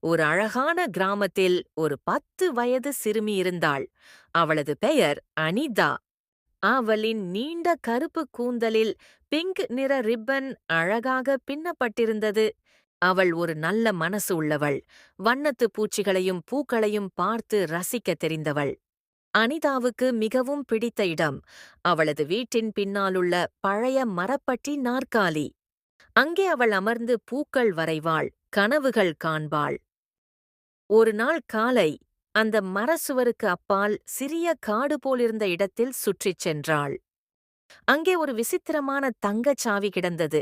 ஒரு அழகான கிராமத்தில் ஒரு 10 வயது சிறுமி இருந்தாள். அவளது பெயர் அனிதா. அவளின் நீண்ட கருப்பு கூந்தலில் பிங்க் நிற ரிப்பன் அழகாக பின்னப்பட்டிருந்தது. அவள் ஒரு நல்ல மனசு உள்ளவள். வண்ணத்து பூச்சிகளையும் பூக்களையும் பார்த்து ரசிக்கத் தெரிந்தவள். அனிதாவுக்கு மிகவும் பிடித்த இடம் அவளது வீட்டின் பின்னாலுள்ள பழைய மரப்பட்டி நாற்காலி. அங்கே அவள் அமர்ந்து பூக்கள் வரைவாள், கனவுகள் காண்பாள். ஒரு நாள் காலை அந்த மரச்சுவருக்கு அப்பால் சிறிய காடு போலிருந்த இடத்தில் சுற்றிச் சென்றாள். அங்கே ஒரு விசித்திரமான தங்கச் சாவி கிடந்தது.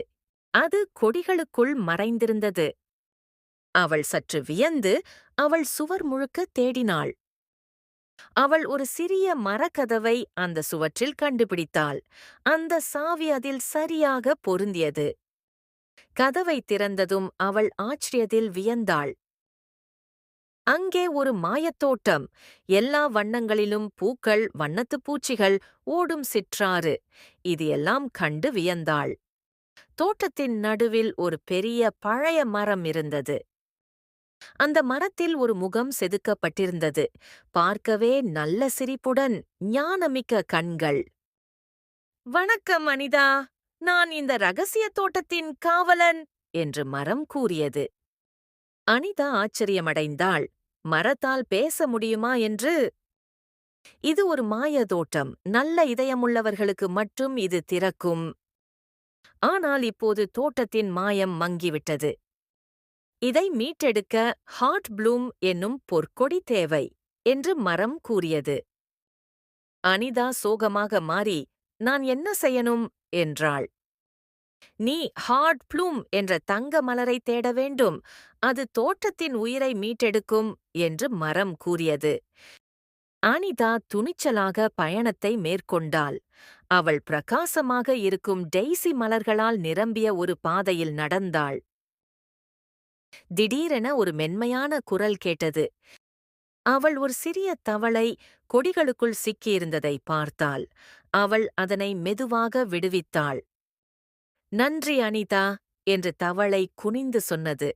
அது கொடிகளுக்குள் மறைந்திருந்தது. அவள் சற்று வியந்து அவள் சுவர் முழுக்க தேடினாள். அவள் ஒரு சிறிய மரக்கதவை அந்த சுவற்றில் கண்டுபிடித்தாள். அந்த சாவி அதில் சரியாக பொருந்தியது. கதவை திறந்ததும் அவள் ஆச்சரியத்தில் வியந்தாள். அங்கே ஒரு மாயத்தோட்டம். எல்லா வண்ணங்களிலும் பூக்கள், வண்ணத்துப் பூச்சிகள், ஓடும் சிற்றாறு. இது எல்லாம் கண்டு வியந்தாள். தோட்டத்தின் நடுவில் ஒரு பெரிய பழைய மரம் இருந்தது. அந்த மரத்தில் ஒரு முகம் செதுக்கப்பட்டிருந்தது. பார்க்கவே நல்ல சிரிப்புடன் ஞானமிக்க கண்கள். "வணக்கம் அனிதா, நான் இந்த ரகசிய தோட்டத்தின் காவலன்" என்று மரம் கூறியது. அனிதா ஆச்சரியமடைந்தாள். மரத்தால் பேச முடியுமா என்று. "இது ஒரு மாயத்தோட்டம். நல்ல இதயமுள்ளவர்களுக்கு மட்டும் இது திறக்கும். ஆனால் இப்போது தோட்டத்தின் மாயம் மங்கிவிட்டது. இதை மீட்டெடுக்க ஹார்ட் ப்ளூம் என்னும் பொற்கொடி தேவை" என்று மரம் கூறியது. அனிதா சோகமாக மாறி, "நான் என்ன செய்யணும்?" என்றாள். "நீ ஹார்ட் ப்ளூம் என்ற தங்க மலரை தேட வேண்டும். அது தோட்டத்தின் உயிரை மீட்டெடுக்கும்" என்று மரம் கூறியது. அனிதா துணிச்சலாக பயணத்தை மேற்கொண்டாள். அவள் பிரகாசமாக இருக்கும் டெய்சி மலர்களால் நிரம்பிய ஒரு பாதையில் நடந்தாள். திடீரென ஒரு மென்மையான குரல் கேட்டது. அவள் ஒரு சிறிய தவளை கொடிகளுக்குள் சிக்கியிருந்ததை பார்த்தாள். அவள் அதனை மெதுவாக விடுவித்தாள். "நன்றி அனிதா" என்று தவளை குனிந்து சொன்னது.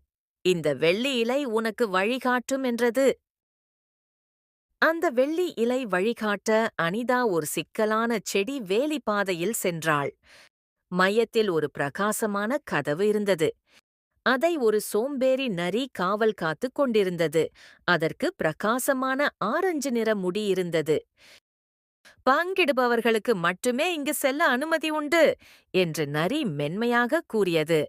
"இந்த வெள்ளி இலை உனக்கு வழிகாட்டும்" என்றது. அந்த வெள்ளி இலை வழிகாட்ட அனிதா ஒரு சிக்கலான செடி வேலி பாதையில் சென்றாள். மையத்தில் ஒரு பிரகாசமான கதவு இருந்தது. அதை ஒரு சோம்பேறி நரி காவல் காத்துக் கொண்டிருந்தது. அதற்கு பிரகாசமான ஆரஞ்சு நிற முடி இருந்தது. "பங்கிடுபவர்களுக்கு மட்டுமே இங்கு செல்ல அனுமதி உண்டு" என்று நரி மென்மையாக கூறியது.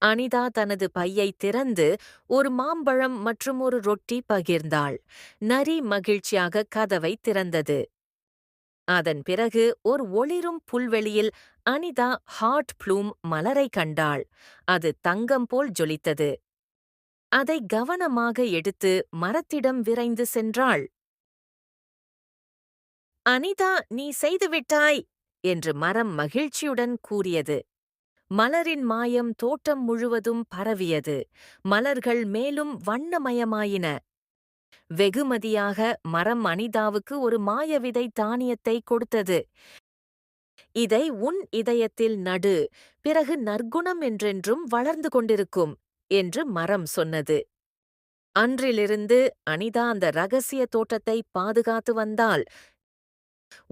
அனிதா தனது பையை திறந்து ஒரு மாம்பழம் மற்றும் ஒரு ரொட்டி பகிர்ந்தாள். நரி மகிழ்ச்சியாக கதவை திறந்தது. அதன் பிறகு ஒரு ஒளிரும் புல்வெளியில் அனிதா ஹார்ட் ப்ளூம் மலரை கண்டாள். அது தங்கம் போல் ஜொலித்தது. அதை கவனமாக எடுத்து மரத்திடம் விரைந்து சென்றாள். "அனிதா, நீ செய்துவிட்டாய்" என்று மரம் மகிழ்ச்சியுடன் கூறியது. மலரின் மாயம் தோட்டம் முழுவதும் பரவியது. மலர்கள் மேலும் வண்ணமயமாயின. வெகுமதியாக மரம் அனிதாவுக்கு ஒரு மாயவிதை தானியத்தை கொடுத்தது. "இதை உன் இதயத்தில் நடு, பிறகு நற்குணம் என்றென்றும் வளர்ந்து கொண்டிருக்கும்" என்று மரம் சொன்னது. அன்றிலிருந்து அனிதா அந்த ரகசிய தோட்டத்தை பாதுகாத்து வந்தாள்.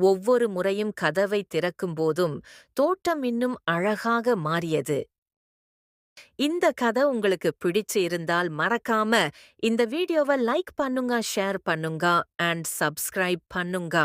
ஒவ்வொரு முறையும் கதவை திறக்கும் போதும் தோட்டம் இன்னும் அழகாக மாறியது. இந்த கதை உங்களுக்கு பிடிச்சு இருந்தால் மறக்காம இந்த வீடியோவை லைக் பண்ணுங்க, ஷேர் பண்ணுங்க அண்ட் சப்ஸ்கிரைப் பண்ணுங்க.